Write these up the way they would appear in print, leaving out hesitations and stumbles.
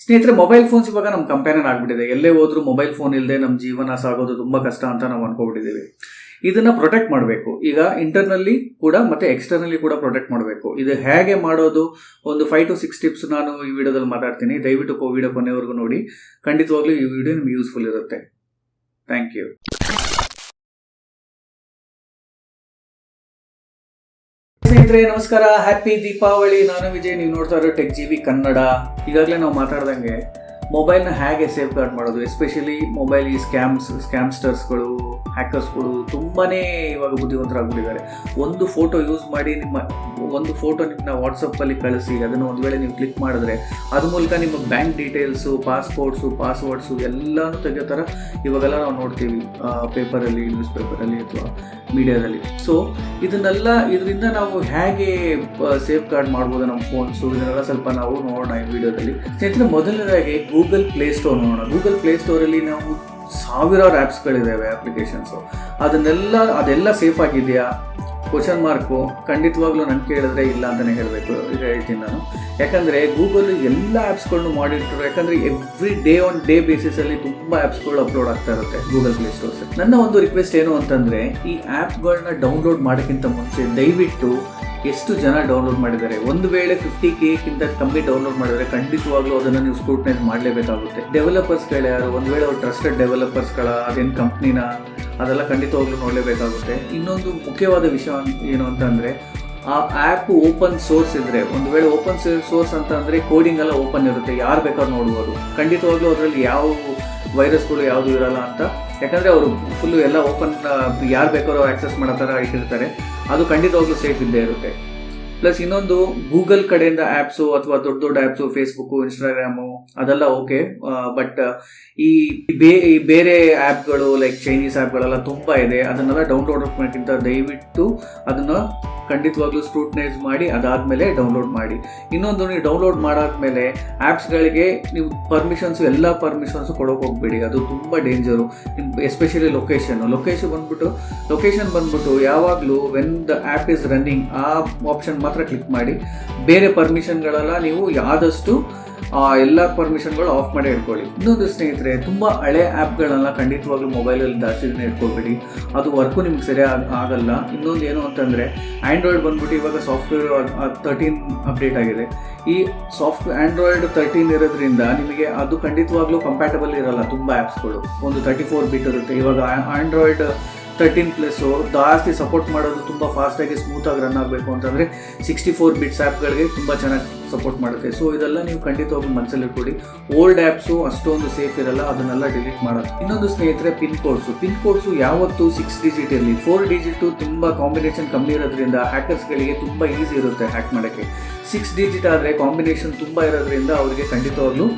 ಸ್ನೇಹಿತರೆ, mobile phones ಇವಾಗ ನಮ್ಮ ಕಂಪ್ಯಾನಿಯನ್ ಆಗ್ಬಿಟ್ಟಿದೆ. ಎಲ್ಲೇ ಹೋದ್ರೂ ಮೊಬೈಲ್ ಫೋನ್ ಇಲ್ಲದೆ ನಮ್ಮ ಜೀವನ ಸಾಗೋದು ತುಂಬಾ ಕಷ್ಟ ಅಂತ ನಾವು ಅನ್ಕೊಬಿಟ್ಟಿದ್ದೀವಿ. ಇದನ್ನ ಪ್ರೊಟೆಕ್ಟ್ ಮಾಡಬೇಕು. ಈಗ ಇಂಟರ್ನಲ್ಲಿ ಕೂಡ ಮತ್ತೆ ಎಕ್ಸ್ಟರ್ನಲ್ಲಿ ಕೂಡ ಪ್ರೊಟೆಕ್ಟ್ ಮಾಡಬೇಕು. ಇದು ಹೇಗೆ ಮಾಡೋದು, ಒಂದು 5 to 6 ಟಿಪ್ಸ್ ನಾನು ಈ ವಿಡಿಯೋದಲ್ಲಿ ಮಾತಾಡ್ತೀನಿ. ದಯವಿಟ್ಟು ವಿಡಿಯೋ ಕೊನೆವರೆಗೂ ನೋಡಿ. ಖಂಡಿತವಾಗ್ಲೂ ಈ ವಿಡಿಯೋ ನಿಮ್ಗೆ ಯೂಸ್ಫುಲ್ ಇರುತ್ತೆ. Thank you. ಸ್ನೇಹಿತರೆ ನಮಸ್ಕಾರ, ಹ್ಯಾಪಿ ದೀಪಾವಳಿ. ನಾನು ವಿಜಯ್, ನೀವು ನೋಡ್ತಾ ಇರೋ ಟೆಕ್ ಜಿವಿ ಕನ್ನಡ. ಈಗಾಗಲೇ ನಾವು ಮಾತಾಡ್ದಂಗೆ ಮೊಬೈಲ್ನ ಹೇಗೆ ಸೇಫ್ ಗಾರ್ಡ್ ಮಾಡೋದು, ಎಸ್ಪೆಷಲಿ ಮೊಬೈಲ್ ಈ ಸ್ಕ್ಯಾಮ್ಸ್ಟರ್ಸ್ಗಳು, ಹ್ಯಾಕರ್ಸ್ಗಳು ತುಂಬಾನೇ ಇವಾಗ ಬುದ್ಧಿವಂತರಾಗ್ಬಿಟ್ಟಿದ್ದಾರೆ. ಒಂದು ಫೋಟೋ ಯೂಸ್ ಮಾಡಿ ಒಂದು ಫೋಟೋ ನಿಮ್ಮನ್ನ ವಾಟ್ಸಪ್ಪಲ್ಲಿ ಕಳಿಸಿ ಅದನ್ನು ಒಂದು ವೇಳೆ ನೀವು ಕ್ಲಿಕ್ ಮಾಡಿದ್ರೆ ಅದ್ರ ಮೂಲಕ ನಿಮ್ಮ ಬ್ಯಾಂಕ್ ಡೀಟೇಲ್ಸು, ಪಾಸ್ವರ್ಡ್ಸು ಎಲ್ಲನೂ ತೆಗೆಯೋ ಥರ ಇವಾಗೆಲ್ಲ ನಾವು ನೋಡ್ತೀವಿ ಪೇಪರಲ್ಲಿ, ನ್ಯೂಸ್ ಪೇಪರಲ್ಲಿ ಅಥವಾ ಮೀಡಿಯಾದಲ್ಲಿ. ಸೊ ಇದರಿಂದ ನಾವು ಹೇಗೆ ಸೇಫ್ ಗಾರ್ಡ್ ಮಾಡ್ಬೋದು ನಮ್ಮ ಫೋನ್ಸು, ಇದನ್ನೆಲ್ಲ ಸ್ವಲ್ಪ ನಾವು ನೋಡೋಣ ಈ ವಿಡಿಯೋದಲ್ಲಿ. ಸ್ನೇಹಿತರೆ, ಮೊದಲನೇದಾಗಿ ಗೂಗಲ್ ಪ್ಲೇಸ್ಟೋರ್ ನೋಡೋಣ. ಗೂಗಲ್ ಪ್ಲೇಸ್ಟೋರಲ್ಲಿ ನಾವು ಸಾವಿರಾರು ಆ್ಯಪ್ಸ್ಗಳಿದ್ದಾವೆ, ಅಪ್ಲಿಕೇಶನ್ಸು. ಅದೆಲ್ಲ ಸೇಫ್ ಆಗಿದೆಯಾ? Question mark. ಖಂಡಿತವಾಗ್ಲೂ ನಾನು ಕೇಳಿದ್ರೆ ಇಲ್ಲ ಅಂತಲೇ ಹೇಳ್ತೀನಿ ನಾನು. ಯಾಕಂದರೆ ಗೂಗಲ್ ಎಲ್ಲ ಆ್ಯಪ್ಸ್ಗಳನ್ನು ಮಾಡಿರ್ತಾರೆ. ಯಾಕಂದರೆ ಎವ್ರಿ ಡೇ ಬೇಸಿಸಲ್ಲಿ ತುಂಬ ಆ್ಯಪ್ಸ್ಗಳು ಅಪ್ಲೋಡ್ ಆಗ್ತಾ ಇರುತ್ತೆ ಗೂಗಲ್ ಪ್ಲೇಸ್ಟೋರ್ಸ್. ನನ್ನ ಒಂದು ರಿಕ್ವೆಸ್ಟ್ ಏನು ಅಂತಂದರೆ, ಈ ಆ್ಯಪ್ಗಳನ್ನ ಡೌನ್ಲೋಡ್ ಮಾಡೋಕ್ಕಿಂತ ಮುಂಚೆ ದಯವಿಟ್ಟು ಎಷ್ಟು ಜನ ಡೌನ್ಲೋಡ್ ಮಾಡಿದ್ದಾರೆ, ಒಂದು ವೇಳೆ 50K ಕಮ್ಮಿ ಡೌನ್ಲೋಡ್ ಮಾಡಿದರೆ ಖಂಡಿತವಾಗ್ಲೂ ಅದನ್ನು ನೀವು ಸ್ಕ್ರೂಟನೈಸ್ ಮಾಡಲೇಬೇಕಾಗುತ್ತೆ. ಡೆವಲಪರ್ಸ್ಗಳು ಯಾರು, ಒಂದು ವೇಳೆ ಅವ್ರು ಟ್ರಸ್ಟೆಡ್ ಡೆವಲಪರ್ಸ್ಗಳ, ಅದೇನು ಕಂಪ್ನಿನ, ಅದೆಲ್ಲ ಖಂಡಿತವಾಗ್ಲೂ ನೋಡಲೇಬೇಕಾಗುತ್ತೆ. ಇನ್ನೊಂದು ಮುಖ್ಯವಾದ ವಿಷಯ ಏನು ಅಂತಂದರೆ, ಆ ಆ್ಯಪ್ ಓಪನ್ ಸೋರ್ಸ್ ಇದ್ದರೆ, ಒಂದು ವೇಳೆ ಓಪನ್ ಸೋರ್ಸ್ ಅಂತ ಅಂದರೆ ಕೋಡಿಂಗ್ ಎಲ್ಲ ಓಪನ್ ಇರುತ್ತೆ, ಯಾರು ಬೇಕಾದ್ರೂ ನೋಡ್ಬೋದು. ಖಂಡಿತವಾಗ್ಲೂ ಅದರಲ್ಲಿ ಯಾವ ವೈರಸ್ಗಳು ಯಾವುದು ಇರಲ್ಲ ಅಂತ. ಯಾಕಂದರೆ ಅವರು ಫುಲ್ಲು ಎಲ್ಲ ಓಪನ್, ಯಾರು ಬೇಕಾದ್ರೂ ಆಕ್ಸೆಸ್ ಮಾಡೋ ಥರ ಇಟ್ಟಿರ್ತಾರೆ. ಅದು ಖಂಡಿತವಾಗ್ಲೂ ಸೇಫ್ ಇದ್ದೇ ಇರುತ್ತೆ. ಪ್ಲಸ್ ಇನ್ನೊಂದು, ಗೂಗಲ್ ಕಡೆಯಿಂದ ಆ್ಯಪ್ಸು ಅಥವಾ ದೊಡ್ಡ ಆ್ಯಪ್ಸು, ಫೇಸ್ಬುಕ್ಕು, ಇನ್ಸ್ಟಾಗ್ರಾಮು ಅದೆಲ್ಲ ಓಕೆ. ಬಟ್ ಈ ಬೇರೆ ಆ್ಯಪ್ಗಳು ಲೈಕ್ ಚೈನೀಸ್ ಆ್ಯಪ್ಗಳೆಲ್ಲ ತುಂಬ ಇದೆ. ಅದನ್ನೆಲ್ಲ ಡೌನ್ಲೋಡ್ ಮಾಡೋಕ್ಕಿಂತ ದಯವಿಟ್ಟು ಅದನ್ನು ಖಂಡಿತವಾಗ್ಲೂ ಸ್ಕ್ರೂಟನೈಸ್ ಮಾಡಿ ಅದಾದಮೇಲೆ ಡೌನ್ಲೋಡ್ ಮಾಡಿ. ಇನ್ನೊಂದು, ನೀವು ಡೌನ್ಲೋಡ್ ಮಾಡಾದ್ಮೇಲೆ ಆ್ಯಪ್ಸ್ಗಳಿಗೆ ನೀವು ಎಲ್ಲ ಪರ್ಮಿಷನ್ಸು ಕೊಡೋಕೆ ಹೋಗ್ಬೇಡಿ. ಅದು ತುಂಬ ಡೇಂಜರು. ಎಸ್ಪೆಷಲಿ ಲೊಕೇಶನ್ ಬಂದ್ಬಿಟ್ಟು ಯಾವಾಗಲೂ when the app is running ಆ ಆಪ್ಷನ್ ಮಾತ್ರ ಕ್ಲಿಕ್ ಮಾಡಿ. ಬೇರೆ ಪರ್ಮಿಷನ್ಗಳೆಲ್ಲ ನೀವು ಆದಷ್ಟು ಎಲ್ಲ ಪರ್ಮಿಷನ್ಗಳು ಆಫ್ ಮಾಡಿ ಇಟ್ಕೊಳ್ಳಿ. ಇನ್ನೊಂದು ಸ್ನೇಹಿತರೆ, ತುಂಬ ಹಳೆ ಆ್ಯಪ್ಗಳನ್ನ ಖಂಡಿತವಾಗ್ಲೂ ಮೊಬೈಲಲ್ಲಿ ಜಾಸ್ತಿ ದಿನ ಇಟ್ಕೊಳ್ಬೇಡಿ. ಅದು ವರ್ಕು ನಿಮ್ಗೆ ಸರಿಯಾಗಿ ಆಗಲ್ಲ. ಇನ್ನೊಂದು ಏನು ಅಂತಂದರೆ, ಆ್ಯಂಡ್ರಾಯ್ಡ್ ಬಂದ್ಬಿಟ್ಟು ಇವಾಗ ಸಾಫ್ಟ್ವೇರ್ 13 ಅಪ್ಡೇಟ್ ಆಗಿದೆ. ಈ ಆ್ಯಂಡ್ರಾಯ್ಡ್ 13 ಇರೋದ್ರಿಂದ ನಿಮಗೆ ಅದು ಖಂಡಿತವಾಗ್ಲೂ ಕಂಪ್ಯಾಟಬಲ್ ಇರಲ್ಲ. ತುಂಬ ಆ್ಯಪ್ಸ್ಗಳು ಒಂದು 34 ಬಿಟ್ ಇರುತ್ತೆ. ಇವಾಗ ಆ್ಯಂಡ್ರಾಯ್ಡ್ 13+ ಜಾಸ್ತಿ ಸಪೋರ್ಟ್ ಮಾಡೋದು, ತುಂಬ ಫಾಸ್ಟಾಗಿ ಸ್ಮೂತಾಗಿ ರನ್ ಆಗಬೇಕು ಅಂತಂದರೆ 64 ಬಿಟ್ಸ್ ಆ್ಯಪ್ಗಳಿಗೆ ತುಂಬ ಚೆನ್ನಾಗಿ ಸಪೋರ್ಟ್ ಮಾಡುತ್ತೆ. ಸೊ ಇದೆಲ್ಲ ನೀವು ಖಂಡಿತವಾಗ್ಲೂ ಮನಸ್ಸಲ್ಲಿ ಇಟ್ಕೊಡಿ. ಓಲ್ಡ್ ಆ್ಯಪ್ಸು ಅಷ್ಟೊಂದು ಸೇಫ್ ಇರಲ್ಲ, ಅದನ್ನೆಲ್ಲ ಡಿಲೀಟ್ ಮಾಡೋದು. ಇನ್ನೊಂದು ಸ್ನೇಹಿತರೆ, ಪಿನ್ ಕೋಡ್ಸು ಯಾವತ್ತೂ 6 ಡಿಜಿಟ್ ಇರಲಿ. 4 ಡಿಜಿಟು ತುಂಬ ಕಾಂಬಿನೇಷನ್ ಕಮ್ಮಿ ಇರೋದ್ರಿಂದ ಹ್ಯಾಕರ್ಸ್ಗಳಿಗೆ ತುಂಬ ಈಸಿ ಇರುತ್ತೆ ಹ್ಯಾಕ್ ಮಾಡೋಕ್ಕೆ. 6 ಡಿಜಿಟ್ ಆದರೆ ಕಾಂಬಿನೇಷನ್ ತುಂಬ ಇರೋದ್ರಿಂದ ಅವರಿಗೆ ಖಂಡಿತವಾಗ್ಲೂ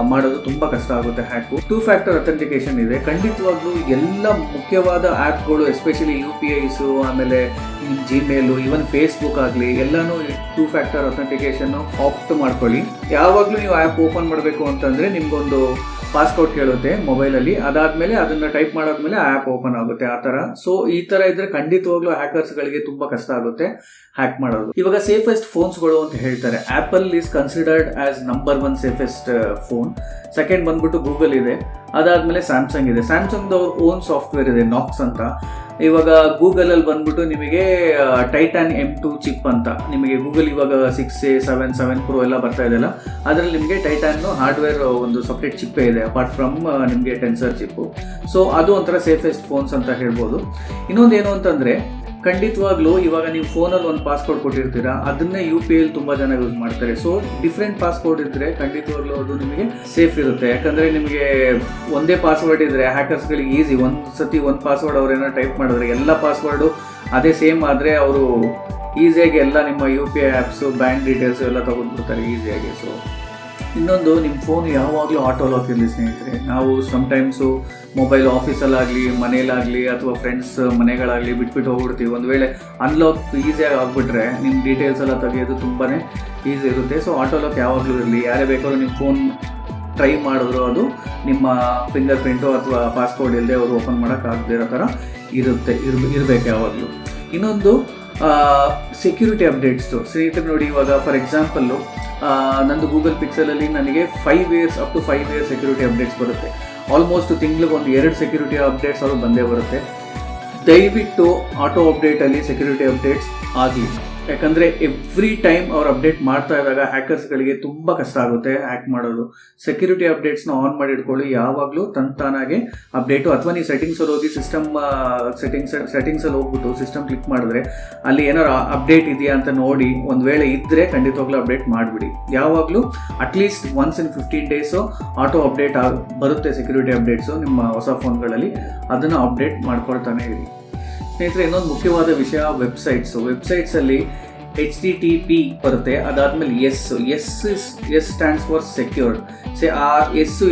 ಮಾಡೋದು ತುಂಬ ಕಷ್ಟ ಆಗುತ್ತೆ ಹ್ಯಾಕು. 2 ಫ್ಯಾಕ್ಟರ್ ಅಥೆಂಟಿಕೇಶನ್ ಇದೆ. ಖಂಡಿತವಾಗ್ಲೂ ಎಲ್ಲ ಮುಖ್ಯವಾದ ಆ್ಯಪ್ಗಳು, ಎಸ್ಪೆಷಲಿ UPIಸು, ಆಮೇಲೆ ಜಿಮೇಲು, ಈವನ್ ಫೇಸ್ಬುಕ್ ಆಗಲಿ ಎಲ್ಲನೂ 2 ಫ್ಯಾಕ್ಟರ್ ಅಥೆಂಟಿಕೇಶನ್ನು ಆಪ್ಟ್ ಮಾಡ್ಕೊಳ್ಳಿ. ಯಾವಾಗಲೂ ನೀವು ಆ್ಯಪ್ ಓಪನ್ ಮಾಡಬೇಕು ಅಂತಂದರೆ ನಿಮಗೊಂದು ಪಾಸ್ಕೋಡ್ ಕೇಳುತ್ತೆ ಮೊಬೈಲಲ್ಲಿ. ಅದಾದಮೇಲೆ ಅದನ್ನು ಟೈಪ್ ಮಾಡಾದ್ಮೇಲೆ ಆ್ಯಪ್ ಓಪನ್ ಆಗುತ್ತೆ ಆ ಥರ. ಸೊ ಈ ಥರ ಇದ್ದರೆ ಖಂಡಿತವಾಗ್ಲೂ ಹ್ಯಾಕರ್ಸ್ಗಳಿಗೆ ತುಂಬ ಕಷ್ಟ ಆಗುತ್ತೆ ಹ್ಯಾಕ್ ಮಾಡೋದು. ಇವಾಗ ಸೇಫೆಸ್ಟ್ ಫೋನ್ಸ್ಗಳು ಅಂತ ಹೇಳ್ತಾರೆ. Apple is considered as number 1 safest phone. Second ಬಂದ್ಬಿಟ್ಟು ಗೂಗಲ್ ಇದೆ. ಅದಾದಮೇಲೆ ಸ್ಯಾಮ್ಸಂಗ್ ಇದೆ. ಸ್ಯಾಮ್ಸಂಗ್ದವ್ರ ಓನ್ ಸಾಫ್ಟ್ವೇರ್ ಇದೆ, ನಾಕ್ಸ್ ಅಂತ. ಇವಾಗ ಗೂಗಲಲ್ಲಿ ಬಂದ್ಬಿಟ್ಟು ನಿಮಗೆ ಟೈಟಾನ್ M2 ಚಿಪ್ ಅಂತ, ನಿಮಗೆ ಗೂಗಲ್ ಇವಾಗ 6A, 7 Pro ಎಲ್ಲ ಬರ್ತಾ ಇದೆಯಲ್ಲ, ಅದರಲ್ಲಿ ನಿಮಗೆ ಟೈಟಾನ್ ಹಾರ್ಡ್ವೇರ್ ಒಂದು ಸಪ್ರೇಟ್ ಚಿಪ್ಪೇ ಇದೆ, ಅಪಾರ್ಟ್ ಫ್ರಮ್ ನಿಮಗೆ ಟೆನ್ಸರ್ ಚಿಪ್ಪು. ಸೊ ಅದು ಒಂಥರ ಸೇಫೆಸ್ಟ್ ಫೋನ್ಸ್ ಅಂತ ಹೇಳ್ಬೋದು. ಇನ್ನೊಂದು ಏನು ಅಂತಂದರೆ, ಖಂಡಿತವಾಗ್ಲೂ ಇವಾಗ ನೀವು ಫೋನಲ್ಲಿ ಒಂದು ಪಾಸ್ವರ್ಡ್ ಕೊಟ್ಟಿರ್ತೀರಾ, ಅದನ್ನೇ UPI ತುಂಬ ಜನ ಯೂಸ್ ಮಾಡ್ತಾರೆ. ಸೊ ಡಿಫ್ರೆಂಟ್ ಪಾಸ್ವರ್ಡ್ ಇದ್ದರೆ ಖಂಡಿತವಾಗ್ಲೂ ಅದು ನಿಮಗೆ ಸೇಫ್ ಇರುತ್ತೆ. ಯಾಕಂದರೆ ನಿಮಗೆ ಒಂದೇ ಪಾಸ್ವರ್ಡ್ ಇದ್ದರೆ ಹ್ಯಾಕರ್ಸ್ಗಳಿಗೆ ಈಸಿ. ಒಂದು ಪಾಸ್ವರ್ಡ್ ಅವ್ರೇನೋ ಟೈಪ್ ಮಾಡಿದ್ರೆ ಎಲ್ಲ ಪಾಸ್ವರ್ಡು ಅದೇ ಸೇಮ್ ಆದರೆ ಅವರು ಈಸಿಯಾಗಿ ಎಲ್ಲ ನಿಮ್ಮ UPI ಆ್ಯಪ್ಸು, ಬ್ಯಾಂಕ್ ಡೀಟೇಲ್ಸು ಎಲ್ಲ ತೊಗೊಂಡ್ಬಿಡ್ತಾರೆ ಈಸಿಯಾಗಿ. ಸೊ ಇನ್ನೊಂದು, ನಿಮ್ಮ ಫೋನ್ ಯಾವಾಗಲೂ ಆಟೋ ಲಾಕ್ ಇರಲಿ ಸ್ನೇಹಿತರೆ. ನಾವು ಸಮ್ಟೈಮ್ಸು ಮೊಬೈಲ್ ಆಫೀಸಲ್ಲಾಗಲಿ, ಮನೇಲಾಗಲಿ ಅಥವಾ ಫ್ರೆಂಡ್ಸ್ ಮನೆಗಳಾಗಲಿ ಬಿಟ್ಬಿಟ್ಟು ಹೋಗ್ಬಿಡ್ತೀವಿ. ಒಂದು ವೇಳೆ ಅನ್ಲಾಕ್ ಈಸಿಯಾಗಿ ಆಗಿಬಿಟ್ರೆ ನಿಮ್ಮ ಡೀಟೇಲ್ಸ್ ಎಲ್ಲ ತೆಗೆಯೋದು ತುಂಬಾ ಈಸಿ ಇರುತ್ತೆ. ಸೊ ಆಟೋ ಲಾಕ್ ಯಾವಾಗಲೂ ಇರಲಿ. ಯಾರೇ ಬೇಕಾದ್ರೂ ನಿಮ್ಮ ಫೋನ್ ಟ್ರೈ ಮಾಡಿದ್ರು ಅದು ನಿಮ್ಮ ಫಿಂಗರ್ ಪ್ರಿಂಟು ಅಥವಾ ಪಾಸ್ಕೋಡ್ ಇಲ್ಲದೆ ಅವರು ಓಪನ್ ಮಾಡೋಕ್ಕಾಗದೇ ಇರೋ ಥರ ಇರಬೇಕು ಯಾವಾಗಲೂ. ಇನ್ನೊಂದು ಸೆಕ್ಯೂರಿಟಿ ಅಪ್ಡೇಟ್ಸು ಸ್ನೇಹಿತರೆ ನೋಡಿ. ಇವಾಗ ಫಾರ್ ಎಕ್ಸಾಂಪಲ್ಲು ನಂದು ಗೂಗಲ್ ಪಿಕ್ಸೆಲಲ್ಲಿ ನನಗೆ 5 years up to 5 years security updates ಬರುತ್ತೆ. ಆಲ್ಮೋಸ್ಟ್ ತಿಂಗ್ಳಿಗೆ ಒಂದು 2 ಸೆಕ್ಯೂರಿಟಿ ಅಪ್ಡೇಟ್ಸ್ ಅವರು ಬಂದೇ ಬರುತ್ತೆ. ದಯವಿಟ್ಟು ಆಟೋ ಅಪ್ಡೇಟಲ್ಲಿ ಸೆಕ್ಯೂರಿಟಿ ಅಪ್ಡೇಟ್ಸ್ ಆಗಲಿ, ಯಾಕಂದರೆ ಎವ್ರಿ ಟೈಮ್ ಅವ್ರು ಅಪ್ಡೇಟ್ ಮಾಡ್ತಾ ಇದ್ದಾಗ ಹ್ಯಾಕರ್ಸ್ಗಳಿಗೆ ತುಂಬ ಕಷ್ಟ ಆಗುತ್ತೆ ಹ್ಯಾಕ್ ಮಾಡೋದು. ಸೆಕ್ಯೂರಿಟಿ ಅಪ್ಡೇಟ್ಸ್ನ ಆನ್ ಮಾಡಿ ಇಟ್ಕೊಳ್ಳಿ, ಯಾವಾಗಲೂ ತಾನಾಗೆ ಅಪ್ಡೇಟು. ಅಥವಾ ನೀವು ಸೆಟ್ಟಿಂಗ್ಸಲ್ಲಿ ಹೋಗಿ ಸಿಸ್ಟಮ್ ಸೆಟ್ಟಿಂಗ್ಸಲ್ಲಿ ಹೋಗ್ಬಿಟ್ಟು ಸಿಸ್ಟಮ್ ಕ್ಲಿಕ್ ಮಾಡಿದ್ರೆ ಅಲ್ಲಿ ಏನಾರು ಅಪ್ಡೇಟ್ ಇದೆಯಾ ಅಂತ ನೋಡಿ, ಒಂದು ವೇಳೆ ಇದ್ದರೆ ಖಂಡಿತವಾಗ್ಲೂ ಅಪ್ಡೇಟ್ ಮಾಡಿಬಿಡಿ. ಯಾವಾಗಲೂ at least once in 15 days auto update ಬರುತ್ತೆ ಸೆಕ್ಯೂರಿಟಿ ಅಪ್ಡೇಟ್ಸು ನಿಮ್ಮ ಹೊಸ ಫೋನ್ಗಳಲ್ಲಿ, ಅದನ್ನು ಅಪ್ಡೇಟ್ ಮಾಡ್ಕೊಳ್ತಾನೆ ಇರಿ. ಸ್ನೇಹಿತರೆ, ಇನ್ನೊಂದು ಮುಖ್ಯವಾದ ವಿಷಯ ವೆಬ್ಸೈಟ್ಸಲ್ಲಿ HTTP ಬರುತ್ತೆ, ಅದಾದಮೇಲೆ ಎಸ್ ಸ್ಟ್ಯಾಂಡ್ಸ್ ಫಾರ್ ಸೆಕ್ಯೂರ್ಡ್. ಆ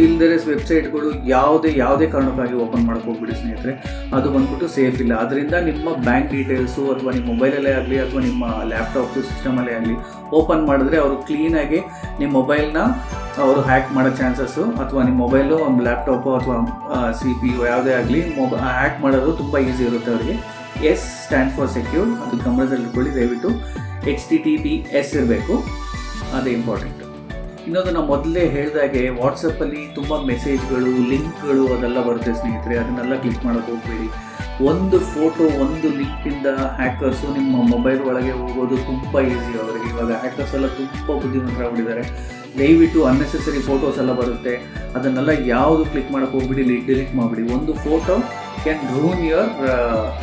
ಇಲ್ಲದೇ ವೆಬ್ಸೈಟ್ಗಳು ಯಾವುದೇ ಕಾರಣಕ್ಕಾಗಿ ಓಪನ್ ಹೋಗ್ಬಿಡಿ ಸ್ನೇಹಿತರೆ, ಅದು ಬಂದ್ಬಿಟ್ಟು ಸೇಫ್ ಇಲ್ಲ. ಅದರಿಂದ ನಿಮ್ಮ ಬ್ಯಾಂಕ್ ಡೀಟೇಲ್ಸು ಅಥವಾ ನಿಮ್ಮ ಮೊಬೈಲಲ್ಲೇ ಆಗಲಿ ಅಥವಾ ನಿಮ್ಮ ಲ್ಯಾಪ್ಟಾಪ್ಸು ಸಿಸ್ಟಮಲ್ಲೇ ಆಗಲಿ ಓಪನ್ ಮಾಡಿದ್ರೆ ಅವರು ಕ್ಲೀನಾಗಿ ನಿಮ್ಮ ಮೊಬೈಲ್ನ ಅವರು ಹ್ಯಾಕ್ ಮಾಡೋ ಚಾನ್ಸಸ್ಸು, ಅಥವಾ ನಿಮ್ಮ ಮೊಬೈಲು ಒಂದು ಲ್ಯಾಪ್ಟಾಪು ಅಥವಾ CPU ಯಾವುದೇ ಆಗಲಿ ಹ್ಯಾಕ್ ಮಾಡೋದು ತುಂಬ ಈಸಿ ಇರುತ್ತೆ ಅವರಿಗೆ. ಎಸ್ ಸ್ಟ್ಯಾಂಡ್ಸ್ ಫಾರ್ ಸೆಕ್ಯೂರ್, ಅದು ಗಮನದಲ್ಲಿ ಇಟ್ಕೊಳ್ಳಿ. ದಯವಿಟ್ಟು HTTPS ಇರಬೇಕು, ಅದೇ ಇಂಪಾರ್ಟೆಂಟ್. ಇನ್ನೊಂದು ನಾವು ಮೊದಲೇ ಹೇಳಿದಾಗೆ ವಾಟ್ಸಪ್ಪಲ್ಲಿ ತುಂಬ ಮೆಸೇಜ್ಗಳು, ಲಿಂಕ್ಗಳು ಅದೆಲ್ಲ ಬರುತ್ತೆ ಸ್ನೇಹಿತರೆ, ಅದನ್ನೆಲ್ಲ ಕ್ಲಿಕ್ ಮಾಡೋಕ್ಕೆ ಹೋಗಬೇಡಿ. ಒಂದು ಫೋಟೋ, ಒಂದು ಲಿಂಕಿಂದ ಹ್ಯಾಕರ್ಸು ನಿಮ್ಮ ಮೊಬೈಲ್ ಒಳಗೆ ಹೋಗೋದು ತುಂಬ ಈಸಿ ಅವರಿಗೆ. ಇವಾಗ ಹ್ಯಾಕರ್ಸ್ ಎಲ್ಲ ತುಂಬ ಬುದ್ಧಿವಂತರಾಗ್ಬಿಟ್ಟಿದ್ದಾರೆ. ದಯವಿಟ್ಟು ಅನ್ನೆಸೆಸರಿ ಫೋಟೋಸ್ ಎಲ್ಲ ಬರುತ್ತೆ, ಅದನ್ನೆಲ್ಲ ಯಾವುದು ಕ್ಲಿಕ್ ಮಾಡೋಕ್ಕೆ ಹೋಗ್ಬಿಡಿ, ಡಿಲೀಟ್ ಮಾಡಿಬಿಡಿ. ಒಂದು photo can ruin your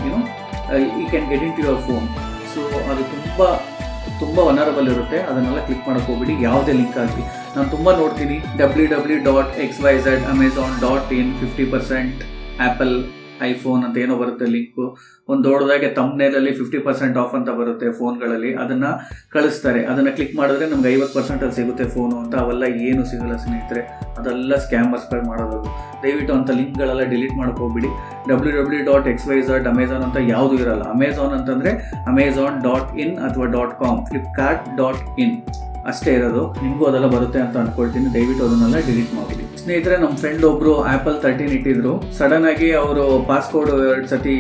you can get into your phone. So ಅದು ತುಂಬ ವನರಬಲ್ ಇರುತ್ತೆ, ಅದನ್ನೆಲ್ಲ ಕ್ಲಿಕ್ ಮಾಡೋಕ್ಕೆ ಹೋಗ್ಬಿಡಿ. ಯಾವುದೇ ಲಿಂಕ್ ಆಗಲಿ, ನಾನು ತುಂಬ ನೋಡ್ತೀನಿ www.xyz amazon.in 50% ಆ್ಯಪಲ್ ಐಫೋನ್ ಅಂತ ಏನೋ ಬರುತ್ತೆ ಲಿಂಕು, ಒಂದು ದೊಡ್ಡದಾಗೆ ತಮ್ನೇಲಲ್ಲಿ 50% ಆಫ್ ಅಂತ ಬರುತ್ತೆ ಫೋನ್ಗಳಲ್ಲಿ, ಅದನ್ನು ಕಳಿಸ್ತಾರೆ. ಅದನ್ನು ಕ್ಲಿಕ್ ಮಾಡಿದ್ರೆ ನಮ್ಗೆ 50% ಸಿಗುತ್ತೆ ಫೋನು ಅಂತ. ಅವೆಲ್ಲ ಏನು ಸಿಗಲ್ಲ ಸ್ನೇಹಿತರೆ, ಅದೆಲ್ಲ ಸ್ಕ್ಯಾಮರ್ಸ್ಗಳು ಮಾಡೋದು. ದಯವಿಟ್ಟು ಅಂಥ ಲಿಂಕ್ಗಳೆಲ್ಲ ಡಿಲೀಟ್ ಮಾಡೋಕ್ಕೆ ಹೋಗ್ಬಿಡಿ. www.xyz ಅಮೆಝಾನ್ ಅಂತ ಯಾವುದೂ ಇರಲ್ಲ. ಅಮೆಝಾನ್ ಅಂತಂದರೆ amazon.in ಅಥವಾ .com, flipkart.in ಅಷ್ಟೇ ಇರೋದು. ನಿಮಗೂ ಅದೆಲ್ಲ ಬರುತ್ತೆ ಅಂತ ಅಂದ್ಕೊಳ್ತೀನಿ. ದಯವಿಟ್ಟು ಅದನ್ನೆಲ್ಲ ಡಿಲೀಟ್ ಮಾಡಿಬಿಡಿ. ಸ್ನೇಹಿತರೆ, ನಮ್ಮ ಫ್ರೆಂಡ್ ಒಬ್ಬರು ಆ್ಯಪಲ್ 13 ಇಟ್ಟಿದ್ರು. ಸಡನ್ನಾಗಿ ಅವರು ಪಾಸ್ಕೋಡ್ 2 ಸತಿ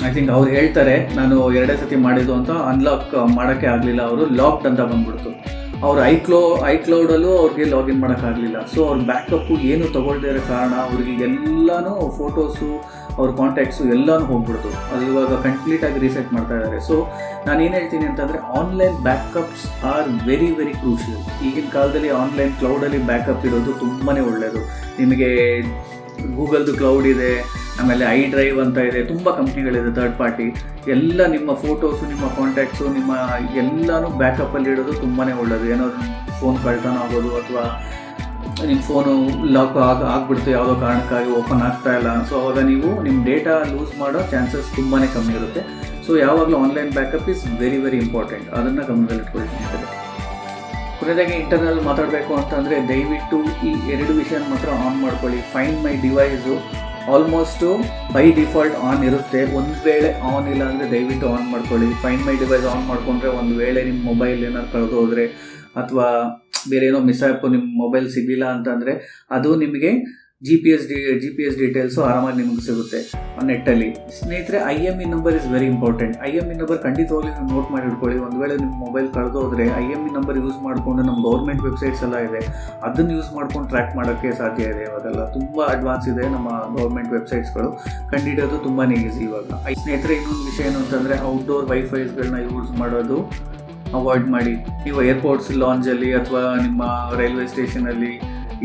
ಐ ಥಿಂಕ್ ಅವ್ರು ಹೇಳ್ತಾರೆ ನಾನು 2 ಸತಿ ಮಾಡಿದ್ದು ಅಂತ, ಅನ್ಲಾಕ್ ಮಾಡೋಕ್ಕೆ ಆಗಲಿಲ್ಲ. ಅವರು ಲಾಕ್ಡ್ ಅಂತ ಬಂದ್ಬಿಡ್ತು. ಅವ್ರು ಐಕ್ಲೌಡಲ್ಲೂ ಅವ್ರಿಗೆ ಲಾಗಿನ್ ಮಾಡೋಕ್ಕಾಗಲಿಲ್ಲ. ಸೊ ಅವ್ರ ಬ್ಯಾಕಪ್ಪು ಏನು ತೊಗೊಳ್ದೇ ಇರೋ ಕಾರಣ ಅವ್ರಿಗೆ ಎಲ್ಲನೂ ಫೋಟೋಸು, ಅವ್ರ ಕಾಂಟ್ಯಾಕ್ಟ್ಸು ಎಲ್ಲನೂ ಹೋಗ್ಬಿಡ್ತು. ಅದು ಇವಾಗ ಕಂಪ್ಲೀಟಾಗಿ ರೀಸೆಟ್ ಮಾಡ್ತಾ ಇದ್ದಾರೆ. ಸೊ ನಾನು ಏನು ಹೇಳ್ತೀನಿ ಅಂತಂದರೆ, online backups are very very crucial. ಈಗಿನ ಕಾಲದಲ್ಲಿ ಆನ್ಲೈನ್ ಕ್ಲೌಡಲ್ಲಿ ಬ್ಯಾಕಪ್ ಇರೋದು ತುಂಬಾ ಒಳ್ಳೆಯದು. ನಿಮಗೆ ಗೂಗಲ್ದು ಕ್ಲೌಡ್ ಇದೆ, ಆಮೇಲೆ iDrive ಅಂತ ಇದೆ, ತುಂಬ ಕಂಪ್ನಿಗಳಿದೆ ಥರ್ಡ್ ಪಾರ್ಟಿ. ಎಲ್ಲ ನಿಮ್ಮ ಫೋಟೋಸು, ನಿಮ್ಮ ಕಾಂಟ್ಯಾಕ್ಟ್ಸು, ನಿಮ್ಮ ಎಲ್ಲನೂ ಬ್ಯಾಕಪ್ಪಲ್ಲಿ ಇಡೋದು ತುಂಬಾ ಒಳ್ಳೆಯದು. ಏನಾದರೂ ಫೋನ್ ಕಳ್ತನ ಆಗೋದು ಅಥವಾ ನಿಮ್ಮ ಫೋನು ಲಾಕ್ ಆಗಿಬಿಡ್ತು ಯಾವುದೋ ಕಾರಣಕ್ಕಾಗಿ ಓಪನ್ ಆಗ್ತಾ ಇಲ್ಲ, ಸೊ ಅವಾಗ ನೀವು ನಿಮ್ಮ ಡೇಟಾ ಲೂಸ್ ಮಾಡೋ ಚಾನ್ಸಸ್ ತುಂಬಾ ಕಮ್ಮಿ ಇರುತ್ತೆ. ಸೊ ಯಾವಾಗಲೂ online backup is very very important, ಅದನ್ನು ಗಮನದಲ್ಲಿಟ್ಕೊಳ್ತೀನಿ. ಕೊನೆಯದಾಗಿ ಇಂಟರ್ನಲ್ ಮಾತಾಡಬೇಕು ಅಂತಂದರೆ ದಯವಿಟ್ಟು ಈ 2 ವಿಷಯನ ಮಾತ್ರ ಆನ್ ಮಾಡ್ಕೊಳ್ಳಿ. Find my device almost by default on ಇರುತ್ತೆ. ಒಂದು ವೇಳೆ ಆನ್ ಇಲ್ಲ ಅಂದರೆ ದಯವಿಟ್ಟು ಆನ್ ಮಾಡ್ಕೊಳ್ಳಿ. ಫೈಂಡ್ ಮೈ ಡಿವೈಸ್ ಆನ್ ಮಾಡಿಕೊಂಡ್ರೆ ಒಂದು ವೇಳೆ ನಿಮ್ಮ ಮೊಬೈಲ್ ಏನಾದ್ರು ಕಳೆದೋದ್ರೆ ಅಥವಾ ಬೇರೆ ಏನೋ ಮಿಸ್ ಆಯ್ತು, ನಿಮ್ಮ ಮೊಬೈಲ್ ಸಿಗಲಿಲ್ಲ ಅಂತಂದರೆ ಅದು ನಿಮಗೆ GPS ಡೀಟೇಲ್ಸು ಆರಾಮಾಗಿ ನಿಮಗೆ ಸಿಗುತ್ತೆ ನೆಟ್ಟಲ್ಲಿ. ಸ್ನೇಹಿತರೆ, IME number is very important. IME number ಖಂಡಿತವಾಗ್ಲಿ ನೀವು ನೋಟ್ ಮಾಡಿ ಇಟ್ಕೊಳ್ಳಿ. ಒಂದು ವೇಳೆ ನಿಮ್ಮ ಮೊಬೈಲ್ ಕಳೆದೋದ್ರೆ IME ನಂಬರ್ ಯೂಸ್ ಮಾಡಿಕೊಂಡು ನಮ್ಮ ಗೌರ್ಮೆಂಟ್ ವೆಬ್ಸೈಟ್ಸ್ ಎಲ್ಲ ಇದೆ, ಅದನ್ನು ಯೂಸ್ ಮಾಡ್ಕೊಂಡು ಟ್ರ್ಯಾಕ್ ಮಾಡೋಕ್ಕೆ ಸಾಧ್ಯ ಇದೆ. ಇವಾಗೆಲ್ಲ ತುಂಬ ಅಡ್ವಾನ್ಸ್ ಇದೆ ನಮ್ಮ ಗೌರ್ಮೆಂಟ್ ವೆಬ್ಸೈಟ್ಸ್ಗಳು, ಕಂಡುಹಿಡಿಯೋದು ತುಂಬಾ ಈಸಿ ಇವಾಗ. ಸ್ನೇಹಿತರೆ, ಇನ್ನೊಂದು ವಿಷಯ ಏನು ಅಂತಂದರೆ, ಔಟ್ಡೋರ್ ವೈಫೈಸ್ಗಳನ್ನ ಯೂಸ್ ಮಾಡೋದು ಅವಾಯ್ಡ್ ಮಾಡಿ. ನೀವು ಏರ್ಪೋರ್ಟ್ಸ್ ಲಾಂಜಲ್ಲಿ ಅಥವಾ ನಿಮ್ಮ ರೈಲ್ವೆ ಸ್ಟೇಷನಲ್ಲಿ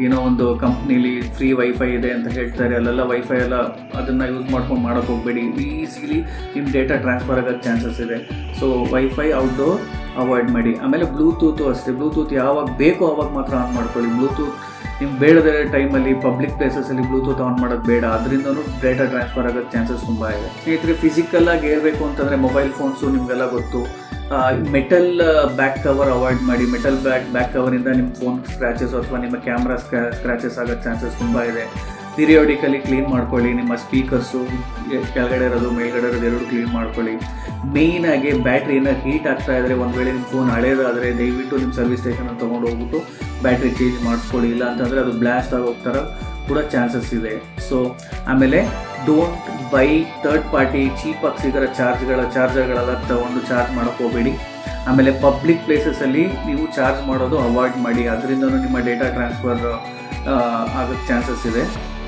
ಏನೋ ಒಂದು ಕಂಪ್ನೀಲಿ ಫ್ರೀ ವೈಫೈ ಇದೆ ಅಂತ ಹೇಳ್ತಾರೆ, ಅಲ್ಲೆಲ್ಲ ವೈಫೈ ಎಲ್ಲ ಅದನ್ನು ಯೂಸ್ ಮಾಡ್ಕೊಂಡು ಮಾಡೋಕ್ಕೆ ಹೋಗಬೇಡಿ. ಈಸಿಲಿ ನಿಮ್ಮ ಡೇಟಾ ಟ್ರಾನ್ಸ್ಫರ್ ಆಗೋಕ್ಕೆ ಚಾನ್ಸಸ್ ಇದೆ. ಸೊ ವೈಫೈ ಔಟ್ಡೋರ್ ಅವಾಯ್ಡ್ ಮಾಡಿ. ಆಮೇಲೆ ಬ್ಲೂಟೂತು ಅಷ್ಟೇ, ಬ್ಲೂಟೂತ್ ಯಾವಾಗ ಬೇಕೋ ಆವಾಗ ಮಾತ್ರ ಆನ್ ಮಾಡ್ಕೊಳ್ಳಿ. ಬ್ಲೂಟೂತ್ ನಿಮ್ಗೆ ಬೇಡದ ಟೈಮಲ್ಲಿ ಪಬ್ಲಿಕ್ ಪ್ಲೇಸಸಲ್ಲಿ ಬ್ಲೂಟೂತ್ ಆನ್ ಮಾಡೋದು ಬೇಡ, ಅದರಿಂದನೂ ಡೇಟಾ ಟ್ರಾನ್ಸ್ಫರ್ ಆಗೋಕ್ಕೆ ಚಾನ್ಸಸ್ ತುಂಬ ಇದೆ. ಸ್ನೇಹಿತರೆ, ಫಿಸಿಕಲ್ಲಾಗಿ ಇರಬೇಕು ಅಂತಂದರೆ ಮೊಬೈಲ್ ಫೋನ್ಸು ನಿಮಗೆಲ್ಲ ಗೊತ್ತು, ಮೆಟಲ್ ಬ್ಯಾಕ್ ಕವರ್ ಅವಾಯ್ಡ್ ಮಾಡಿ. ಮೆಟಲ್ ಬ್ಯಾಕ್ ಕವರಿಂದ ನಿಮ್ಮ ಫೋನ್ ಸ್ಕ್ರ್ಯಾಚಸ್ ಅಥವಾ ನಿಮ್ಮ ಕ್ಯಾಮ್ರಾ ಸ್ಕ್ರ್ಯಾಚಸ್ ಆಗೋ ಚಾನ್ಸಸ್ ತುಂಬ ಇದೆ. ಪಿರಿಯೋಡಿಕಲಿ ಕ್ಲೀನ್ ಮಾಡ್ಕೊಳ್ಳಿ. ನಿಮ್ಮ ಸ್ಪೀಕರ್ಸು ಕೆಳಗಡೆ ಇರೋದು ಮೇಲ್ಗಡೆ ಇರೋದು 2 ಕ್ಲೀನ್ ಮಾಡ್ಕೊಳ್ಳಿ. ಮೇಯ್ನಾಗಿ ಬ್ಯಾಟ್ರಿ ಏನಾದ್ರು ಹೀಟ್ ಆಗ್ತಾ ಇದ್ದರೆ, ಒಂದು ವೇಳೆ ನಿಮ್ಮ ಫೋನ್ ಹಳೇದಾದರೆ ದಯವಿಟ್ಟು ನಿಮ್ಮ ಸರ್ವಿಸ್ ಸ್ಟೇಷನಲ್ಲಿ ತೊಗೊಂಡು ಹೋಗ್ಬಿಟ್ಟು ಬ್ಯಾಟ್ರಿ ಚೇಂಜ್ ಮಾಡಿಸ್ಕೊಳ್ಳಿ. ಇಲ್ಲ ಅಂತಂದರೆ ಅದು ಬ್ಲಾಸ್ಟ್ ಆಗಿ ಹೋಗ್ತಾರ ಕೂಡ ಚಾನ್ಸಸ್ ಇದೆ. ಸೊ ಆಮೇಲೆ ಡೋಂಟ್ ಬೈ ಥರ್ಡ್ ಪಾರ್ಟಿ ಚೀಪಾಗಿ ಸಿಗೋ ಚಾರ್ಜರ್ಗಳೆಲ್ಲ ತೊಗೊಂಡು ಚಾರ್ಜ್ ಮಾಡೋಕ್ಕೆ ಹೋಗಬೇಡಿ. ಆಮೇಲೆ ಪಬ್ಲಿಕ್ ಪ್ಲೇಸಸಲ್ಲಿ ನೀವು ಚಾರ್ಜ್ ಮಾಡೋದು ಅವಾಯ್ಡ್ ಮಾಡಿ, ಅದರಿಂದನೂ ನಿಮ್ಮ ಡೇಟಾ ಟ್ರಾನ್ಸ್ಫರ್ ಆಗೋಕ್ಕೆ ಚಾನ್ಸಸ್ ಇದೆ.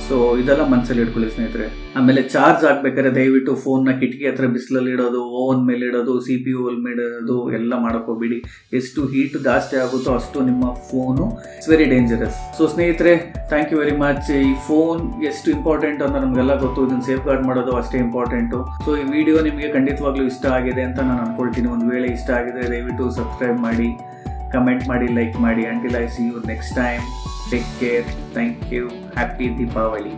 ಸೊ ಇದೆಲ್ಲ ಮನಸ್ಸಲ್ಲಿ ಇಟ್ಕೊಳ್ಳಿ ಸ್ನೇಹಿತರೆ. ಆಮೇಲೆ ಚಾರ್ಜ್ ಆಗ್ಬೇಕಾದ್ರೆ ದಯವಿಟ್ಟು ಫೋನ್ನ ಕಿಟಕಿ ಹತ್ರ ಬಿಸಿಲಲ್ಲಿ ಇಡೋದು, ಓವನ್ ಮೇಲೆ ಇಡೋದು, CPU ಮೇಲೆ ಇಡೋದು ಎಲ್ಲ ಮಾಡೋಕ್ಕೋಗ್ಬಿಡಿ. ಎಷ್ಟು ಹೀಟ್ ಜಾಸ್ತಿ ಆಗುತ್ತೋ ಅಷ್ಟು ನಿಮ್ಮ phone it's very dangerous. So ಸ್ನೇಹಿತರೆ, ಥ್ಯಾಂಕ್ ಯು ವೆರಿ ಮಚ್. ಈ ಫೋನ್ ಎಷ್ಟು ಇಂಪಾರ್ಟೆಂಟ್ ಅಂತ ನಮಗೆಲ್ಲ ಗೊತ್ತು, ಇದನ್ನು ಸೇಫ್ ಗಾರ್ಡ್ ಮಾಡೋದು ಅಷ್ಟೇ ಇಂಪಾರ್ಟೆಂಟು. ಸೊ ಈ ವಿಡಿಯೋ ನಿಮಗೆ ಖಂಡಿತವಾಗ್ಲೂ ಇಷ್ಟ ಆಗಿದೆ ಅಂತ ನಾನು ಅನ್ಕೊಳ್ತೀನಿ. ಒಂದು ವೇಳೆ ಇಷ್ಟ ಆಗಿದೆ ದಯವಿಟ್ಟು ಸಬ್ಸ್ಕ್ರೈಬ್ ಮಾಡಿ, ಕಮೆಂಟ್ ಮಾಡಿ, ಲೈಕ್ ಮಾಡಿ. Until I see you next time, take care. Thank you. Happy Deepavali.